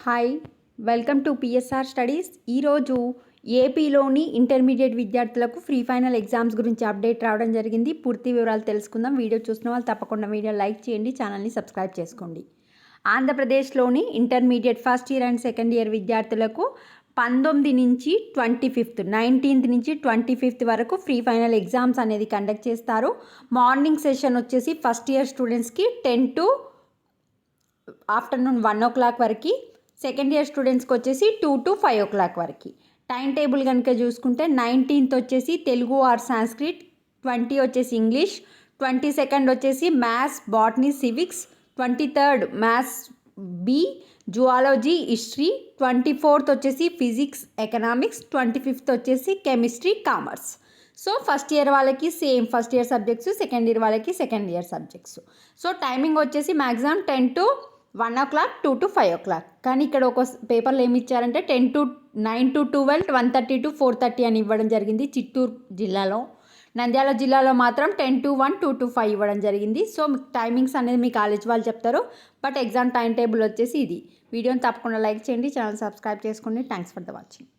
Hi, welcome to PSR studies. ఈరోజు ఏపీలోని intermediate విద్యార్థులకు ఫ్రీ ఫైనల్ ఎగ్జామ్స్ గురించి అప్డేట్ రావడం జరిగింది. పూర్తి వివరాలు తెలుసుకుందాం. వీడియో చూసిన వాళ్ళు తప్పకుండా వీడియో లైక్ చేయండి, ఛానల్ని సబ్స్క్రైబ్ చేసుకోండి. ఆంధ్రప్రదేశ్లోని intermediate first year and second year విద్యార్థులకు 19 నుంచి 19th నుంచి 25th వరకు ఫ్రీ ఫైనల్ ఎగ్జామ్స్ అనేది కండక్ట్ చేస్తారు. మార్నింగ్ సెషన్ వచ్చేసి ఫస్ట్ ఇయర్ స్టూడెంట్స్కి 10 to ఆఫ్టర్నూన్ 1 o'clock వరకు, సెకండ్ ఇయర్ స్టూడెంట్స్కి వచ్చేసి 2 to 5 o'clock వరకు. టైం టేబుల్ కనుక చూసుకుంటే 19th వచ్చేసి తెలుగు ఆర్ సాంస్క్రిట్, 20 వచ్చేసి ఇంగ్లీష్, 22nd వచ్చేసి maths, botany, civics, 23rd maths B, zoology, history, 24th వచ్చేసి ఫిజిక్స్, ఎకనామిక్స్, 25th వచ్చేసి chemistry, commerce. So first year వాళ్ళకి same first year subjects, second year వాళ్ళకి second year subjects. So timing వచ్చేసి maximum 10 to 1 o'clock, 2 to 5 o'clock. కానీ ఇక్కడ ఒక పేపర్లు ఏమి ఇచ్చారంటే 9 to 12, 1:30 to 4:30 అని ఇవ్వడం జరిగింది చిత్తూరు జిల్లాలో. నంద్యాల జిల్లాలో మాత్రం 10 to 1, 2 to 5 ఇవ్వడం జరిగింది. సో టైమింగ్స్ అనేది మీ కాలేజ్ వాళ్ళు చెప్తారు, బట్ ఎగ్జామ్ టైం టేబుల్ వచ్చేసి ఇది. వీడియోని తప్పకుండా లైక్ చేయండి, ఛానల్ సబ్స్క్రైబ్ చేసుకోండి. Thanks for the watching.